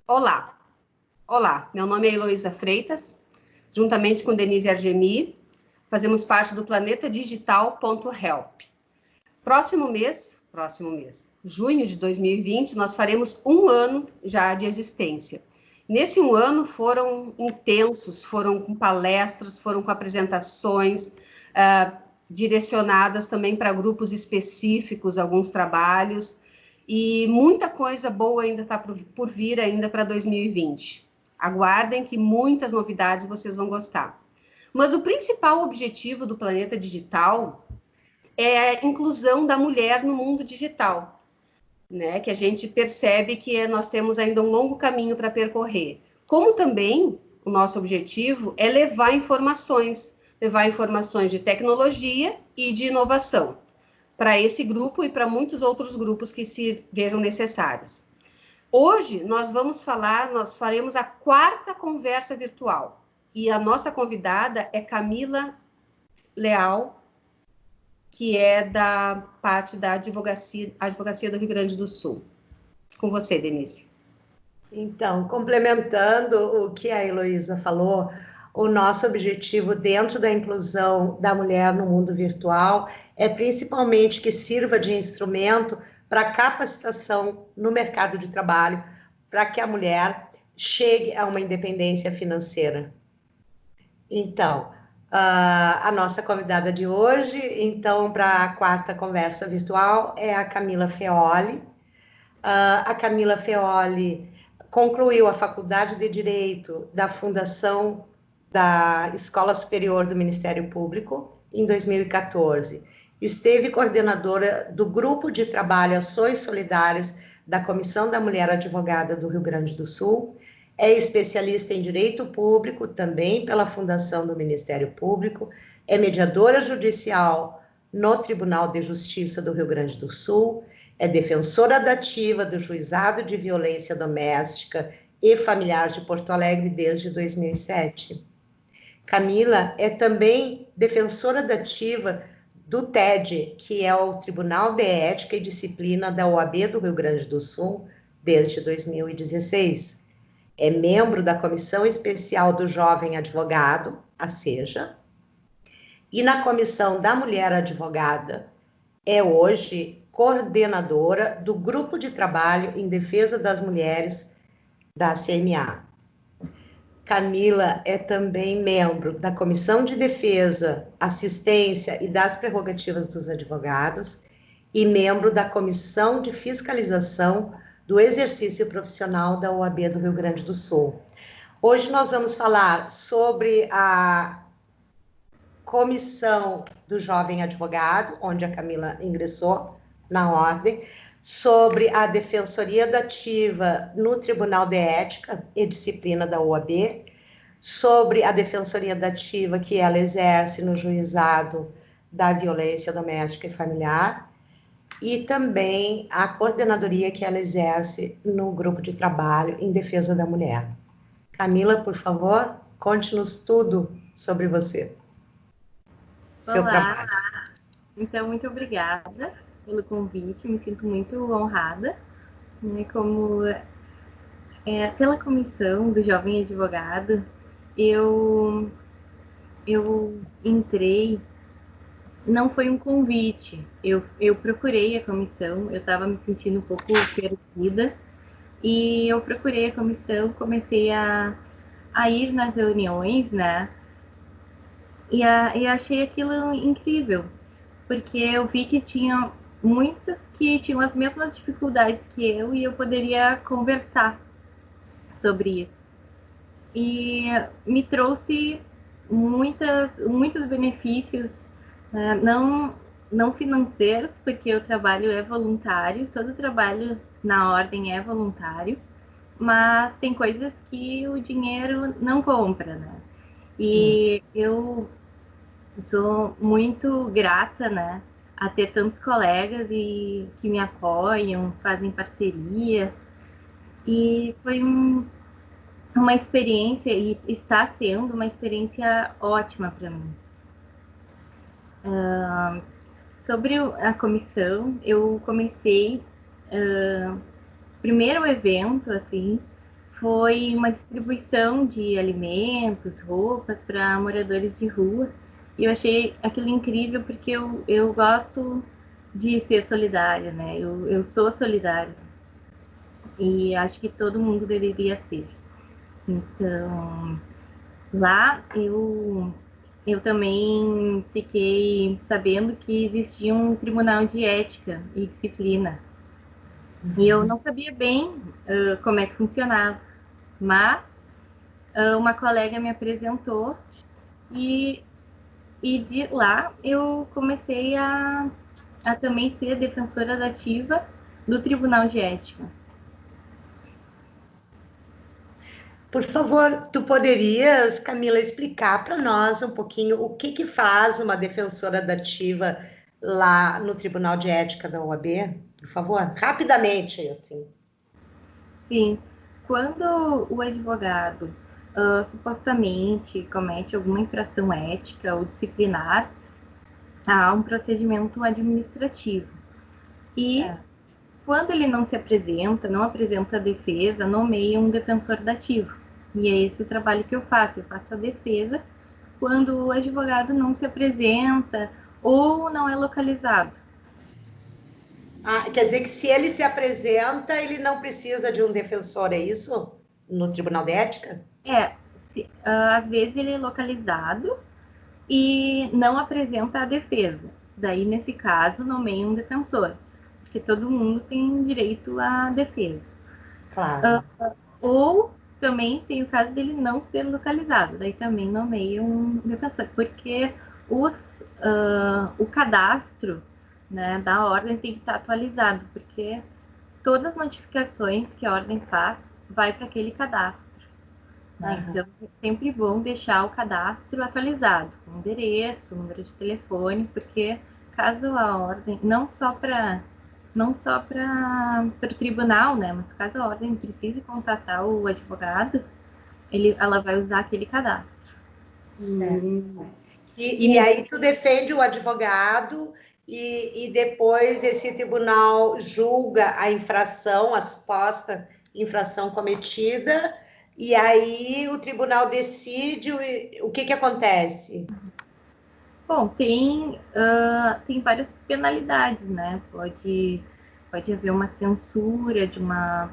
Olá, olá, meu nome é Heloísa Freitas, juntamente com Denise Argemi, fazemos parte do Planeta Digital.help. Próximo mês, junho de 2020, nós faremos um ano já de existência. Nesse um ano foram intensos, foram com palestras, foram com apresentações, direcionadas também para grupos específicos, alguns trabalhos, e muita coisa boa ainda está por vir ainda para 2020. Aguardem que muitas novidades vocês vão gostar. Mas o principal objetivo do Planeta Digital é a inclusão da mulher no mundo digital, né? Que a gente percebe que nós temos ainda um longo caminho para percorrer. Como também o nosso objetivo é levar informações de tecnologia e de inovação para esse grupo e para muitos outros grupos que se vejam necessários. Hoje nós faremos a quarta conversa virtual e a nossa convidada é Camila Leal, que é da parte da advocacia do Rio Grande do Sul. Com você, Denise. Então, complementando o que a Heloísa falou, o nosso objetivo dentro da inclusão da mulher no mundo virtual é principalmente que sirva de instrumento para capacitação no mercado de trabalho, para que a mulher chegue a uma independência financeira. Então, a nossa convidada de hoje, então, para a quarta conversa virtual, é a Camila Feoli. A Camila Feoli concluiu a Faculdade de Direito da Fundação da Escola Superior do Ministério Público em 2014. Esteve coordenadora do Grupo de Trabalho Ações Solidárias da Comissão da Mulher Advogada do Rio Grande do Sul. É especialista em Direito Público, também pela Fundação do Ministério Público. É mediadora judicial no Tribunal de Justiça do Rio Grande do Sul. É defensora dativa do Juizado de Violência Doméstica e Familiar de Porto Alegre desde 2007. Camila é também defensora dativa do TED, que é o Tribunal de Ética e Disciplina da OAB do Rio Grande do Sul, desde 2016. É membro da Comissão Especial do Jovem Advogado, a SEJA, e na Comissão da Mulher Advogada. É hoje coordenadora do Grupo de Trabalho em Defesa das Mulheres da CMA. Camila é também membro da Comissão de Defesa, Assistência e das Prerrogativas dos Advogados e membro da Comissão de Fiscalização do Exercício Profissional da OAB do Rio Grande do Sul. Hoje nós vamos falar sobre a Comissão do Jovem Advogado, onde a Camila ingressou na ordem, sobre a Defensoria Dativa no Tribunal de Ética e Disciplina da OAB, sobre a Defensoria Dativa que ela exerce no Juizado da Violência Doméstica e Familiar, e também a coordenadoria que ela exerce no Grupo de Trabalho em Defesa da Mulher. Camila, por favor, conte-nos tudo sobre você. Seu trabalho. Então, muito obrigada pelo convite, me sinto muito honrada, né, pela comissão do Jovem Advogado, eu entrei, não foi um convite, eu procurei a comissão, eu estava me sentindo um pouco perdida, e eu procurei a comissão, comecei a ir nas reuniões, né, e achei aquilo incrível, porque eu vi que tinha muitos que tinham as mesmas dificuldades que eu e eu poderia conversar sobre isso. E me trouxe muitos benefícios, né? Não financeiros, porque o trabalho é voluntário, todo trabalho na ordem é voluntário, mas tem coisas que o dinheiro não compra, né? E eu sou muito grata, né, a ter tantos colegas e que me apoiam, fazem parcerias, e foi uma experiência, e está sendo uma experiência ótima para mim. Sobre a comissão, eu comecei, primeiro evento, assim, foi uma distribuição de alimentos, roupas para moradores de rua. E eu achei aquilo incrível porque eu gosto de ser solidária, né? Eu sou solidária e acho que todo mundo deveria ser. Então, lá eu também fiquei sabendo que existia um tribunal de ética e disciplina. E eu não sabia bem como é que funcionava, mas uma colega me apresentou e, e de lá eu comecei a também ser defensora ativa do Tribunal de Ética. Por favor, tu poderias, Camila, explicar para nós um pouquinho o que faz uma defensora dativa lá no Tribunal de Ética da OAB? Por favor, rapidamente, assim. Sim, quando o advogado supostamente comete alguma infração ética ou disciplinar, há um procedimento administrativo. E Certo. quando ele não se apresenta, não apresenta a defesa, nomeia um defensor dativo. E é esse o trabalho que eu faço a defesa quando o advogado não se apresenta ou não é localizado. Ah, quer dizer que se ele se apresenta, ele não precisa de um defensor, é isso? No Tribunal de Ética? Às vezes ele é localizado e não apresenta a defesa. Daí, nesse caso, nomeia um defensor, porque todo mundo tem direito à defesa. Claro. Ou também tem o caso dele não ser localizado, daí também nomeia um defensor, porque o cadastro, né, da ordem tem que estar atualizado, porque todas as notificações que a ordem faz vai para aquele cadastro. Né? Então, é sempre bom deixar o cadastro atualizado, com endereço, número de telefone, porque caso a ordem, não só para o tribunal, né? Mas caso a ordem precise contatar o advogado, ela vai usar aquele cadastro. Certo. E aí tu defende o advogado e depois esse tribunal julga a infração, a suposta infração cometida, e aí o tribunal decide o que acontece. Bom, tem várias penalidades, né? Pode haver uma censura de uma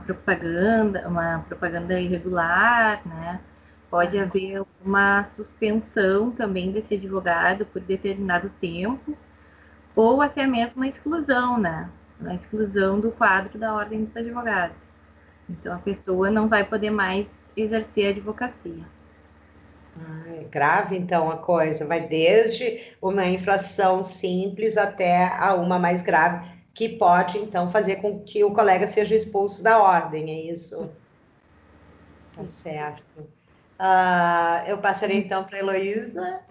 propaganda irregular, né? Pode haver uma suspensão também desse advogado por determinado tempo, ou até mesmo a exclusão, né? A exclusão do quadro da Ordem dos Advogados. Então, a pessoa não vai poder mais exercer a advocacia. É grave, então, a coisa. Vai desde uma infração simples até a uma mais grave, que pode, então, fazer com que o colega seja expulso da ordem, é isso? Tá certo. Eu passarei, então, para a Heloísa.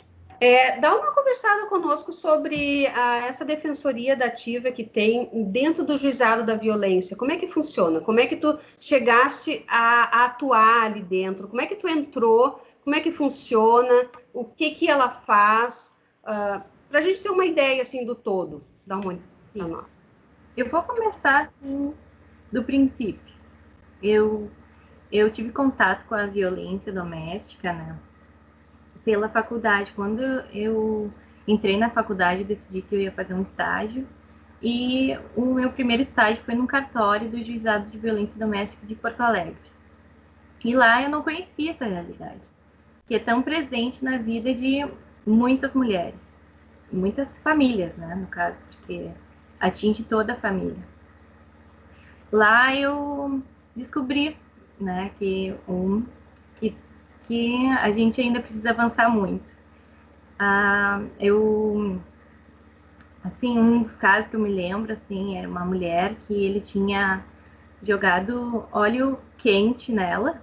Dá uma conversada conosco sobre essa defensoria dativa que tem dentro do juizado da violência. Como é que funciona? Como é que tu chegaste a atuar ali dentro? Como é que tu entrou? Como é que funciona? O que ela faz? Para a gente ter uma ideia assim do todo. Dá uma olhada para nós. Eu vou começar assim do princípio. Eu tive contato com a violência doméstica, né? Pela faculdade. Quando eu entrei na faculdade, decidi que eu ia fazer um estágio. E o meu primeiro estágio foi num cartório do Juizado de Violência Doméstica de Porto Alegre. E lá eu não conhecia essa realidade, que é tão presente na vida de muitas mulheres, muitas famílias, né, no caso, porque atinge toda a família. Lá eu descobri, né, que a gente ainda precisa avançar muito. Assim, um dos casos que eu me lembro, assim, era uma mulher que ele tinha jogado óleo quente nela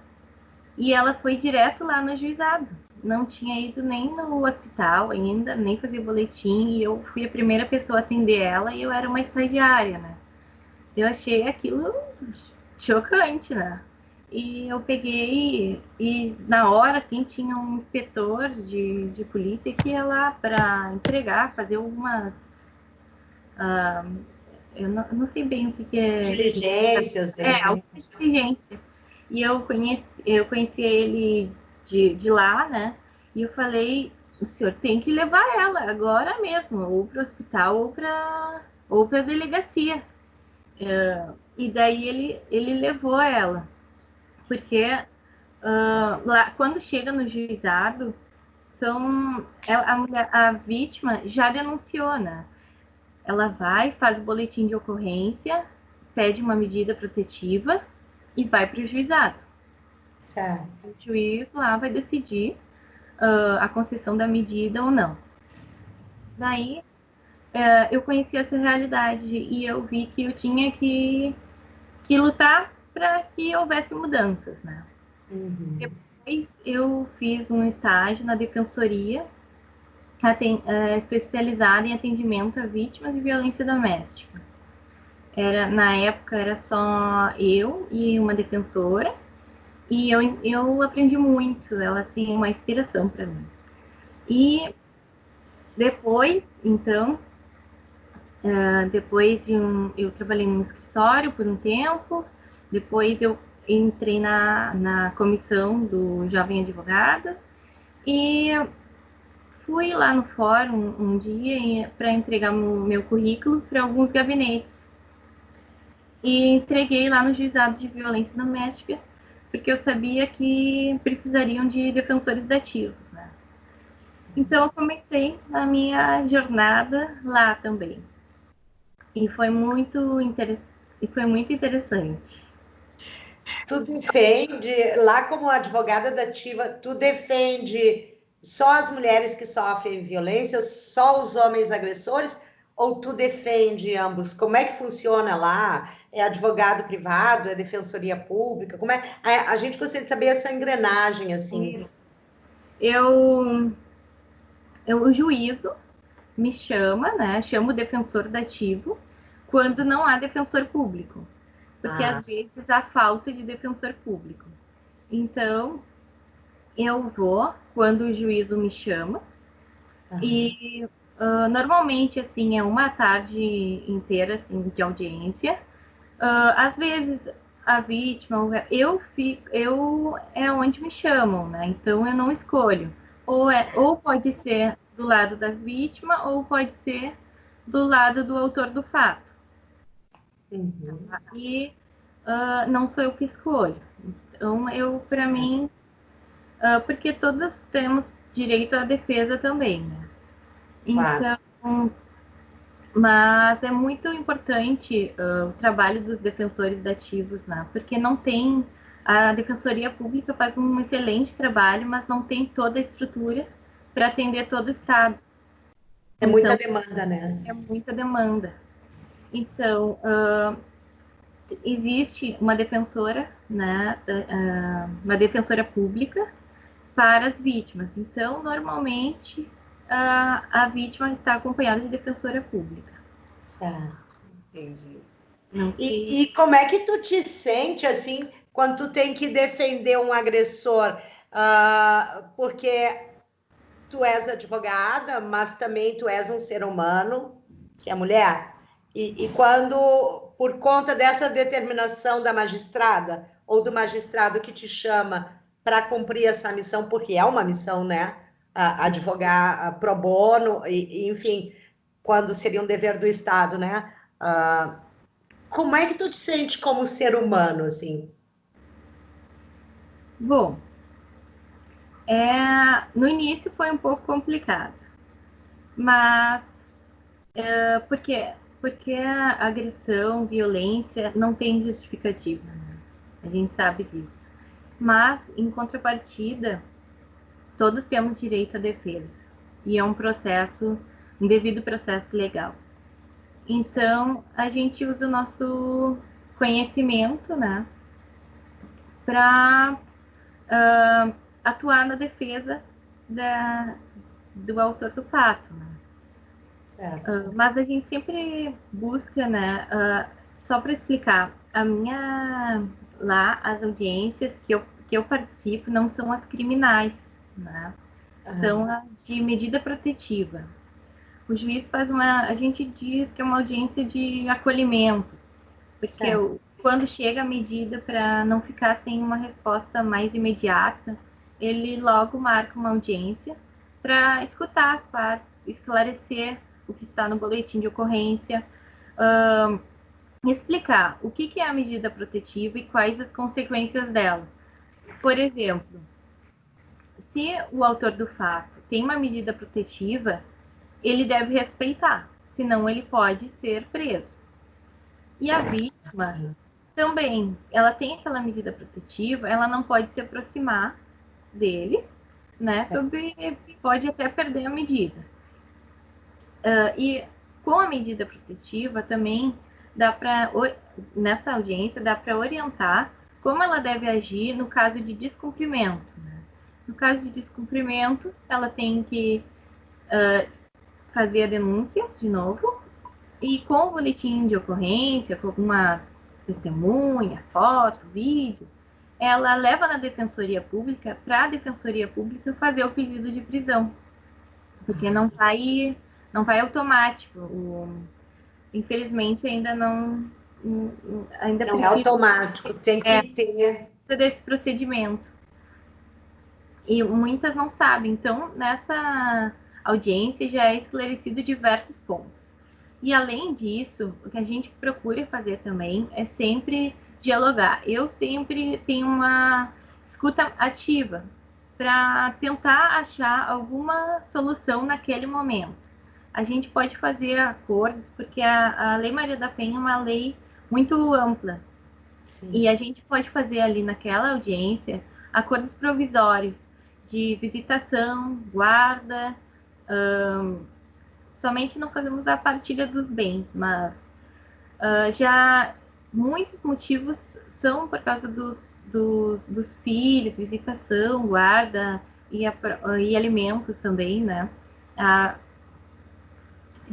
e ela foi direto lá no juizado. Não tinha ido nem no hospital ainda, nem fazer boletim, e eu fui a primeira pessoa a atender ela e eu era uma estagiária, né? Eu achei aquilo chocante, né? E eu peguei e na hora, assim, tinha um inspetor de polícia que ia lá para entregar, fazer algumas... eu não sei bem o que é... Diligências, né? Alguma diligência. E eu conhecia ele de lá, né? E eu falei, o senhor tem que levar ela agora mesmo, ou para o hospital ou para a delegacia. E daí ele levou ela, porque lá, quando chega no juizado, a vítima já denunciou, né? Ela vai, faz o boletim de ocorrência, pede uma medida protetiva e vai para o juizado. Certo. O juiz lá vai decidir a concessão da medida ou não. Daí eu conheci essa realidade e eu vi que eu tinha que lutar para que houvesse mudanças, né? Uhum. Depois eu fiz um estágio na defensoria especializada em atendimento a vítimas de violência doméstica. Na época era só eu e uma defensora, e eu aprendi muito, ela assim, é uma inspiração para mim. E depois, então, eu trabalhei no escritório por um tempo, depois eu entrei na comissão do Jovem Advogada e fui lá no fórum um dia para entregar meu currículo para alguns gabinetes. E entreguei lá no juizado de violência doméstica, porque eu sabia que precisariam de defensores dativos, né? Então eu comecei a minha jornada lá também. E foi muito interessante. Tu defende, lá como advogada dativa, tu defende só as mulheres que sofrem violência, só os homens agressores, ou tu defende ambos? Como é que funciona lá? É advogado privado, é defensoria pública? Como é? A gente gostaria de saber essa engrenagem, assim. O juízo me chama, né? Chama o defensor dativo quando não há defensor público. Porque às vezes há falta de defensor público. Então, eu vou quando o juízo me chama. E normalmente, assim, é uma tarde inteira, assim, de audiência. Às vezes, a vítima, é onde me chamam, né? Então, eu não escolho. Ou pode ser do lado da vítima, ou pode ser do lado do autor do fato. Uhum. E não sou eu que escolho. Então, para mim, porque todos temos direito à defesa também, né? Então, mas é muito importante o trabalho dos defensores dativos, né? Porque não tem. A Defensoria Pública faz um excelente trabalho, mas não tem toda a estrutura para atender todo o Estado. É muita demanda, né? É muita demanda. Então, existe uma defensora, né? Uma defensora pública para as vítimas. Então, normalmente, a vítima está acompanhada de defensora pública. Certo. Entendi. E como é que tu te sente, assim, quando tu tem que defender um agressor? Porque tu és advogada, mas também tu és um ser humano, que é mulher. E quando, por conta dessa determinação da magistrada, ou do magistrado que te chama para cumprir essa missão, porque é uma missão, né? Advogar pro bono, enfim, quando seria um dever do Estado, né? Como é que tu te sente como ser humano, assim? Bom, no início foi um pouco complicado, mas porque a agressão, violência não tem justificativa, né? A gente sabe disso. Mas, em contrapartida, todos temos direito à defesa. E é um devido processo legal. Então, a gente usa o nosso conhecimento, né, para atuar na defesa do autor do fato, né? Mas a gente sempre busca, né, só para explicar, lá as audiências que eu participo não são as criminais, né? São as de medida protetiva. O juiz a gente diz que é uma audiência de acolhimento, porque o quando chega a medida, para não ficar sem uma resposta mais imediata, ele logo marca uma audiência para escutar as partes, esclarecer o que está no boletim de ocorrência, explicar o que é a medida protetiva e quais as consequências dela. Por exemplo, se o autor do fato tem uma medida protetiva, ele deve respeitar, senão ele pode ser preso. E a vítima também, ela tem aquela medida protetiva, ela não pode se aproximar dele, né? Pode até perder a medida. E com a medida protetiva também dá para, nessa audiência, dá para orientar como ela deve agir no caso de descumprimento. Né? No caso de descumprimento, ela tem que fazer a denúncia de novo, e com o boletim de ocorrência, com alguma testemunha, foto, vídeo, ela leva na Defensoria Pública para a Defensoria Pública fazer o pedido de prisão, porque não vai automático. Infelizmente ainda não é automático, tem que ter desse procedimento. E muitas não sabem. Então, nessa audiência já é esclarecido diversos pontos. E além disso, o que a gente procura fazer também é sempre dialogar. Eu sempre tenho uma escuta ativa para tentar achar alguma solução naquele momento. A gente pode fazer acordos, porque a Lei Maria da Penha é uma lei muito ampla. Sim. E a gente pode fazer ali naquela audiência acordos provisórios de visitação, guarda, somente não fazemos a partilha dos bens, mas já muitos motivos são por causa dos filhos, visitação, guarda e alimentos também, né?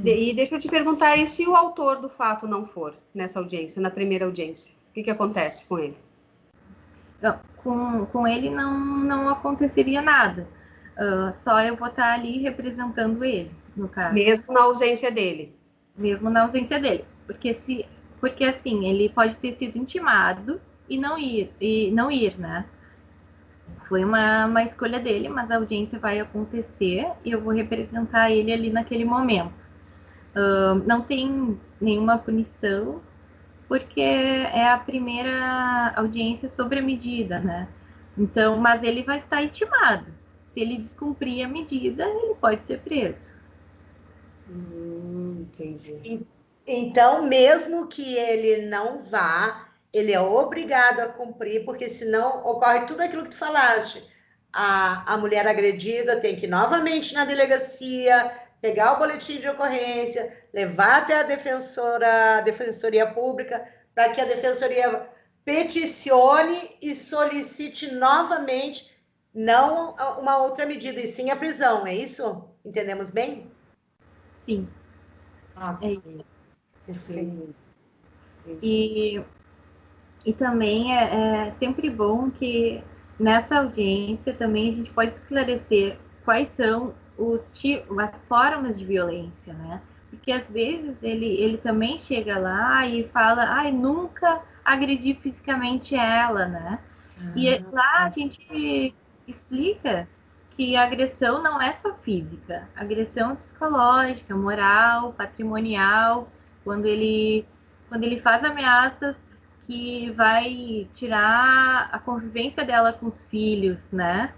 E deixa eu te perguntar, e se o autor do fato não for nessa audiência, na primeira audiência? O que acontece com ele? Com ele não aconteceria nada. Só eu vou estar ali representando ele, no caso. Mesmo na ausência dele? Mesmo na ausência dele. Porque assim, ele pode ter sido intimado e não ir, né? Foi uma escolha dele, mas a audiência vai acontecer e eu vou representar ele ali naquele momento. Não tem nenhuma punição, porque é a primeira audiência sobre a medida, né? Então, mas ele vai estar intimado. Se ele descumprir a medida, ele pode ser preso. Entendi. Então, mesmo que ele não vá, ele é obrigado a cumprir, porque senão ocorre tudo aquilo que tu falaste. A mulher agredida tem que ir novamente na delegacia, pegar o boletim de ocorrência, levar até a Defensoria Pública, para que a Defensoria peticione e solicite novamente não uma outra medida, e sim a prisão, é isso? Entendemos bem? Sim. É isso. Perfeito. E também é sempre bom que nessa audiência também a gente pode esclarecer quais são as formas de violência, né? Porque às vezes ele também chega lá e fala, nunca agredi fisicamente ela, né? E lá a gente explica que a agressão não é só física, a agressão é psicológica, moral, patrimonial, quando ele faz ameaças que vai tirar a convivência dela com os filhos, né?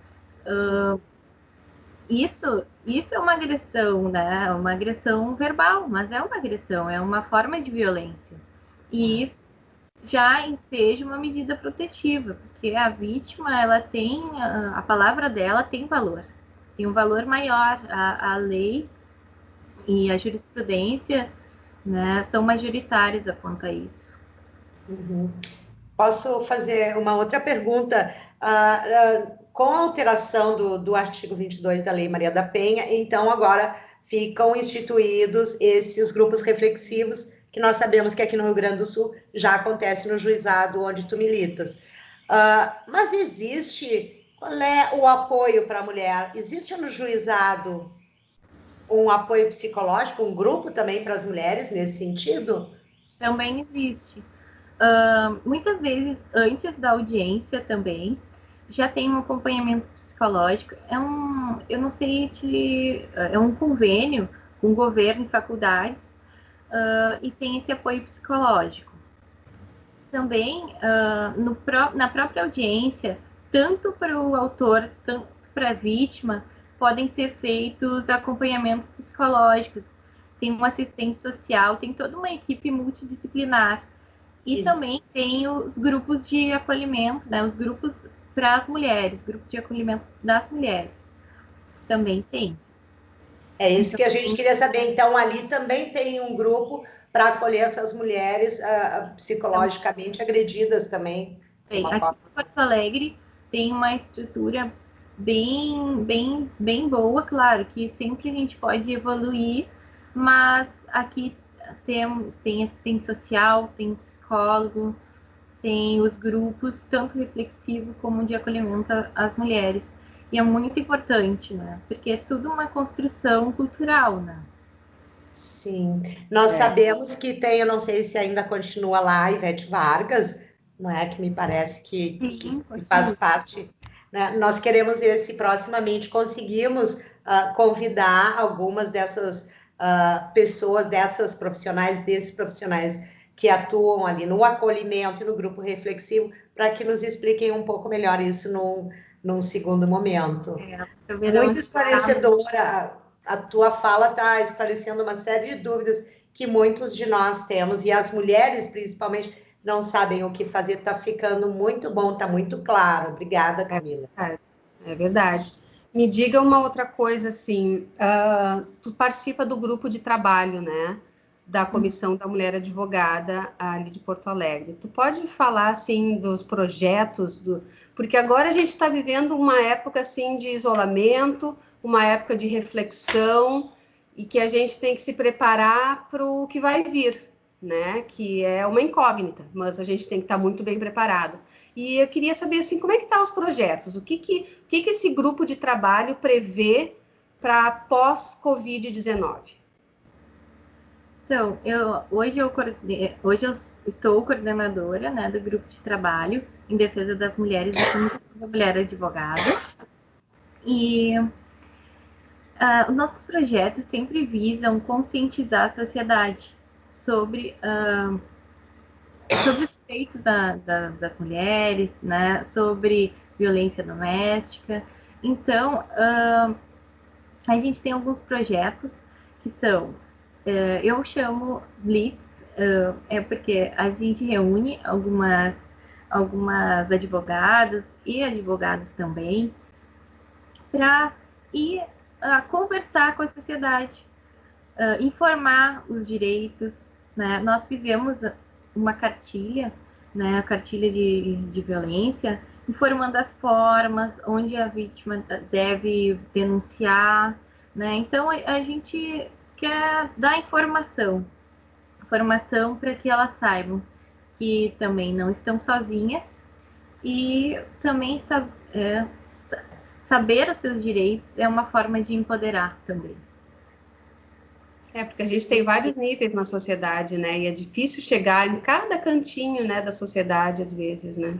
Isso é uma agressão, né? Uma agressão verbal, mas é uma agressão, é uma forma de violência. E isso já enseja uma medida protetiva, porque a vítima, ela tem, a palavra dela tem valor, tem um valor maior. A lei e a jurisprudência, né, são majoritárias quanto a isso. Posso fazer uma outra pergunta? Com a alteração do artigo 22 da Lei Maria da Penha, então agora ficam instituídos esses grupos reflexivos, que nós sabemos que aqui no Rio Grande do Sul já acontece no juizado onde tu militas. Mas qual é o apoio para a mulher? Existe no juizado um apoio psicológico, um grupo também para as mulheres nesse sentido? Também existe. Muitas vezes, antes da audiência também, já tem um acompanhamento psicológico. Eu não sei, é um convênio com o governo e faculdades, e tem esse apoio psicológico. Também, na própria audiência, tanto para o autor, tanto para a vítima, podem ser feitos acompanhamentos psicológicos. Tem um assistente social, tem toda uma equipe multidisciplinar. E Isso. também tem os grupos de acolhimento, né? Os grupos para as mulheres, grupo de acolhimento das mulheres. Também tem. É isso que a gente queria saber. Então, ali também tem um grupo para acolher essas mulheres psicologicamente agredidas também. Aqui em Porto Alegre tem uma estrutura bem boa, claro, que sempre a gente pode evoluir, mas aqui tem assistente social, tem psicólogo, tem os grupos, tanto reflexivo como de acolhimento às mulheres. E é muito importante, né? Porque é tudo uma construção cultural, né? Sim. Nós sabemos que tem, eu não sei se ainda continua lá, a Ivete Vargas, não é? Que me parece que faz parte. Né? Nós queremos ver se proximamente conseguimos convidar algumas dessas pessoas, desses profissionais que atuam ali no acolhimento e no grupo reflexivo, para que nos expliquem um pouco melhor isso num segundo momento. Muito esclarecedora. A tua fala está esclarecendo uma série de dúvidas que muitos de nós temos, e as mulheres, principalmente, não sabem o que fazer. Está ficando muito bom, está muito claro. Obrigada, Camila. É verdade. Me diga uma outra coisa, assim, tu participa do grupo de trabalho, né, da Comissão da Mulher Advogada ali de Porto Alegre. Tu pode falar, assim, dos projetos, porque agora a gente está vivendo uma época, assim, de isolamento, uma época de reflexão, e que a gente tem que se preparar para o que vai vir, né, que é uma incógnita, mas a gente tem que estar muito bem preparado. E eu queria saber, assim, como é que estão os projetos? O que esse grupo de trabalho prevê para pós-Covid-19? Então, hoje eu estou coordenadora, né, do grupo de trabalho em defesa das mulheres da Comissão da Mulher Advogada. E os nossos projetos sempre visam conscientizar a sociedade sobre os direitos das mulheres, né, sobre violência doméstica. Então, a gente tem alguns projetos que são, eu chamo Blitz, porque a gente reúne algumas advogadas e advogados também para ir conversar com a sociedade, informar os direitos, né? Nós fizemos uma cartilha, né, a cartilha de violência, informando as formas, onde a vítima deve denunciar, né? Então, a gente quer dar informação para que elas saibam que também não estão sozinhas, e também saber os seus direitos é uma forma de empoderar também. Porque a gente tem vários níveis na sociedade, né? E é difícil chegar em cada cantinho, né, da sociedade, às vezes, né?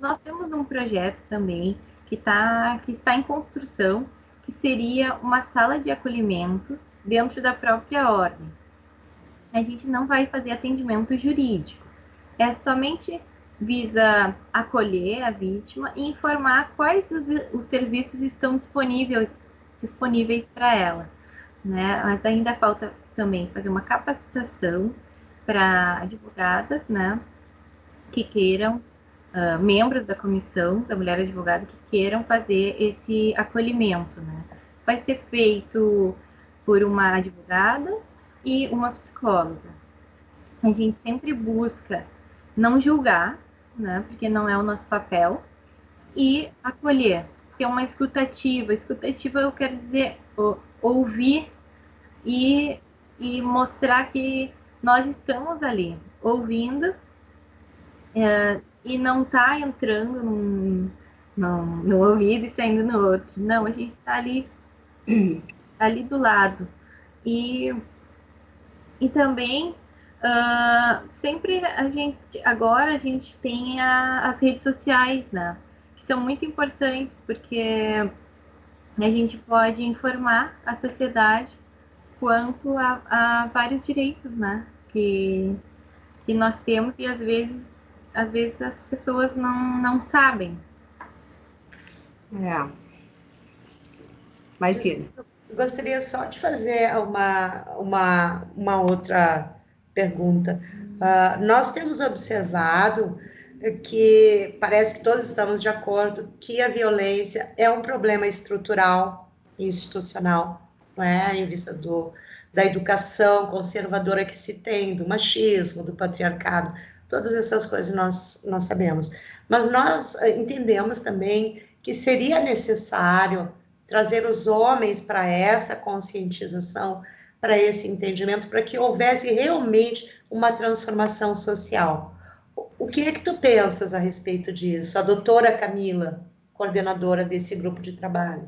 Nós temos um projeto também que está em construção, que seria uma sala de acolhimento dentro da própria ordem. A gente não vai fazer atendimento jurídico, somente visa acolher a vítima e informar quais os serviços estão disponíveis para ela, né? Mas ainda falta também fazer uma capacitação para advogadas, né, que queiram, membros da Comissão da Mulher Advogada que queiram fazer esse acolhimento, né? Vai ser feito por uma advogada e uma psicóloga. A gente sempre busca não julgar, né, porque não é o nosso papel, e acolher, ter uma escutativa. Escutativa, eu quero dizer, ouvir e mostrar que nós estamos ali, ouvindo, e não tá entrando no ouvido e saindo no outro. Não, a gente está ali do lado. E também Sempre agora a gente tem as redes sociais, né? Que são muito importantes, porque a gente pode informar a sociedade quanto a vários direitos, né? Que nós temos e às vezes as pessoas não sabem. É. Mas que Gostaria só de fazer uma outra pergunta. Nós temos observado que parece que todos estamos de acordo que a violência é um problema estrutural e institucional, não é? Em vista da educação conservadora que se tem, do machismo, do patriarcado, todas essas coisas nós sabemos. Mas nós entendemos também que seria necessário trazer os homens para essa conscientização, para esse entendimento, para que houvesse realmente uma transformação social. O que é que tu pensas a respeito disso? A doutora Camila, coordenadora desse grupo de trabalho.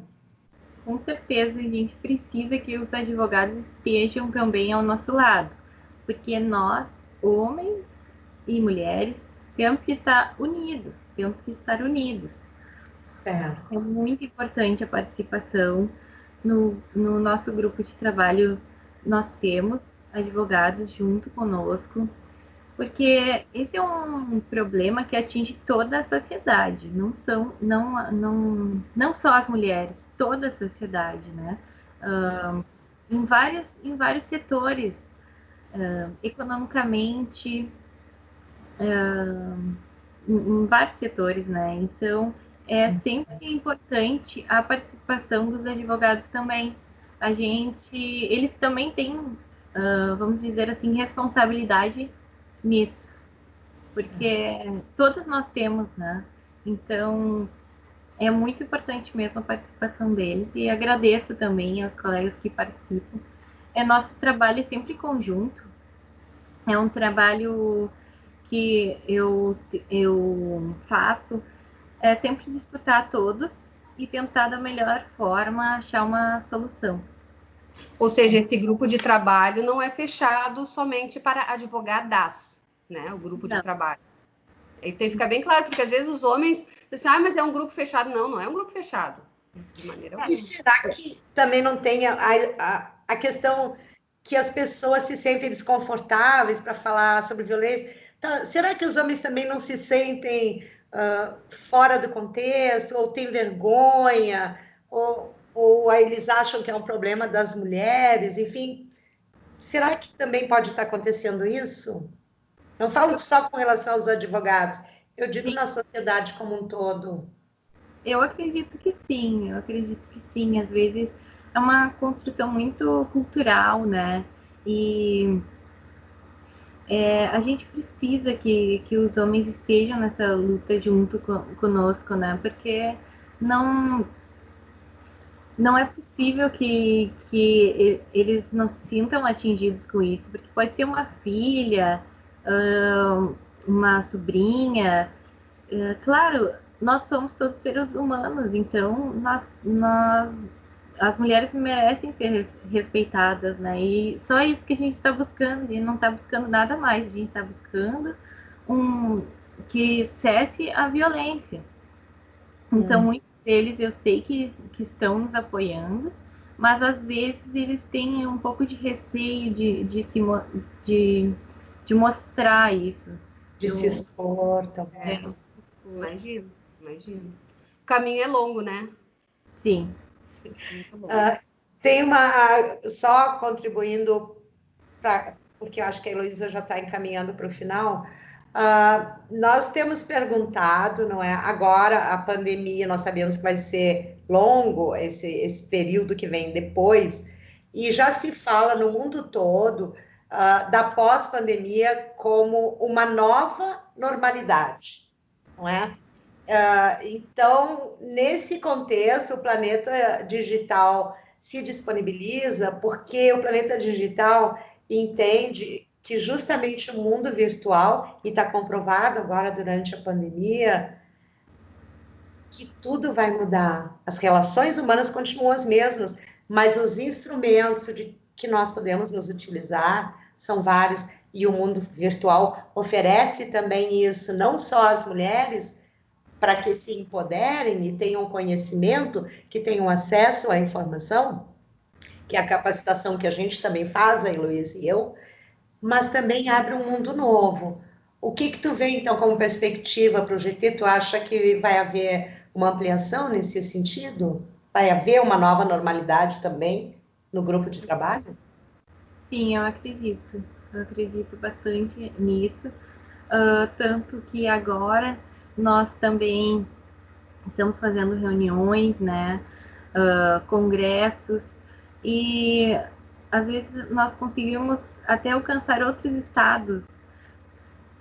Com certeza, a gente precisa que os advogados estejam também ao nosso lado, porque nós, homens e mulheres, temos que estar unidos, Certo. É muito importante a participação no nosso grupo de trabalho. Nós temos advogados junto conosco, porque esse é um problema que atinge toda a sociedade, não só as mulheres, toda a sociedade, né? Em vários setores, economicamente, em vários setores, né? Então, é sempre importante a participação dos advogados também. Eles também têm, vamos dizer assim, responsabilidade nisso, porque todos nós temos, né? Então, é muito importante mesmo a participação deles e agradeço também aos colegas que participam. Nosso trabalho é sempre conjunto, é um trabalho que eu faço, é sempre de escutar todos e tentar da melhor forma achar uma solução. Ou seja, esse grupo de trabalho não é fechado somente para advogadas, né? O grupo de trabalho. Isso tem que ficar bem claro, porque às vezes os homens dizem, mas é um grupo fechado. Não é um grupo fechado. De maneira alguma. E será que também não tem a questão que as pessoas se sentem desconfortáveis para falar sobre violência? Então, será que os homens também não se sentem fora do contexto, ou têm vergonha, ou eles acham que é um problema das mulheres, enfim? Será que também pode estar acontecendo isso? Não falo só com relação aos advogados, eu digo na sociedade como um todo. Eu acredito que sim. Às vezes é uma construção muito cultural, né? E a gente precisa que os homens estejam nessa luta junto conosco, né? Porque não é possível que eles não se sintam atingidos com isso, porque pode ser uma filha, uma sobrinha. Claro, nós somos todos seres humanos, então as mulheres merecem ser respeitadas, né? E só isso que a gente está buscando, a gente não está buscando nada mais, a gente está buscando que cesse a violência. Então, muitos deles eu sei que estão nos apoiando, mas às vezes eles têm um pouco de receio de mostrar isso. De se expor também. Imagino. O caminho é longo, né? Sim. Tem só contribuindo, porque eu acho que a Heloísa já está encaminhando para o final, nós temos perguntado, não é? Agora, a pandemia, nós sabemos que vai ser longo, esse período que vem depois, e já se fala no mundo todo da pós-pandemia como uma nova normalidade, não é? Então, nesse contexto, o Planeta Digital se disponibiliza porque o Planeta Digital entende que justamente o mundo virtual, e está comprovado agora durante a pandemia, que tudo vai mudar. As relações humanas continuam as mesmas, mas os instrumentos que nós podemos nos utilizar são vários, e o mundo virtual oferece também isso, não só às mulheres, para que se empoderem e tenham conhecimento, que tenham acesso à informação, que é a capacitação que a gente também faz, a Heloísa e eu, mas também abre um mundo novo. O que tu vê, então, como perspectiva para o GT? Tu acha que vai haver uma ampliação nesse sentido? Vai haver uma nova normalidade também no grupo de trabalho? Sim, eu acredito. Eu acredito bastante nisso. Tanto que agora nós também estamos fazendo reuniões, né? Congressos, e às vezes nós conseguimos até alcançar outros estados.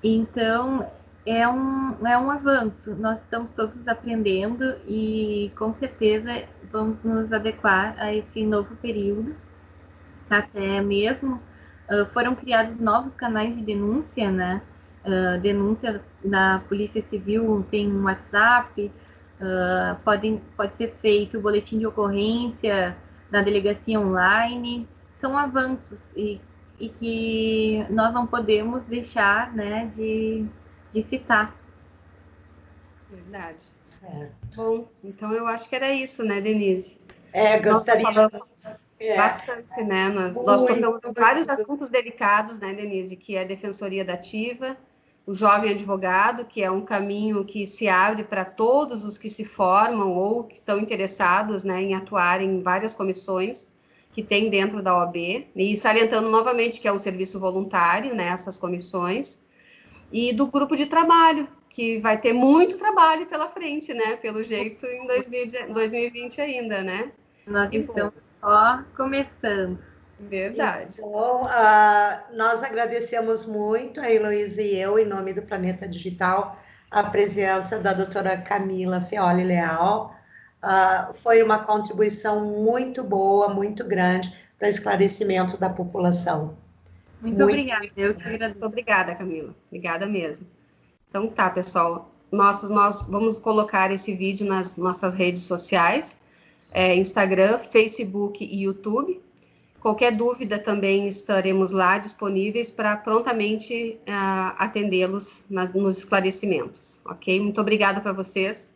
Então, é um avanço. Nós estamos todos aprendendo e, com certeza, vamos nos adequar a esse novo período. Até mesmo foram criados novos canais de denúncia, né? Denúncia na Polícia Civil tem um WhatsApp, pode ser feito o boletim de ocorrência na delegacia online. São avanços e que nós não podemos deixar, né, de citar. Verdade. Certo. Bom, então eu acho que era isso, né, Denise? Gostaria... Bastante, né? Nós tocamos em vários assuntos delicados, né, Denise? Que é a defensoria da ativa, o jovem advogado, que é um caminho que se abre para todos os que se formam ou que estão interessados, né, em atuar em várias comissões que tem dentro da OAB, e salientando novamente que é um serviço voluntário, né, essas comissões, e do grupo de trabalho, que vai ter muito trabalho pela frente, né, pelo jeito, em 2020 ainda, né? Nós estamos só começando. Verdade. Então, nós agradecemos muito, a Heloísa e eu, em nome do Planeta Digital, a presença da doutora Camila Feoli Leal. Foi uma contribuição muito boa, muito grande para o esclarecimento da população. Muito obrigada. Eu que agradeço. Muito obrigada, Camila. Obrigada mesmo. Então tá, pessoal. Nós vamos colocar esse vídeo nas nossas redes sociais, Instagram, Facebook e YouTube. Qualquer dúvida também estaremos lá disponíveis para prontamente atendê-los nos esclarecimentos, ok? Muito obrigada para vocês.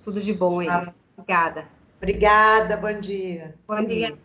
Tudo de bom aí. Obrigada. Obrigada, bom dia. Bom dia.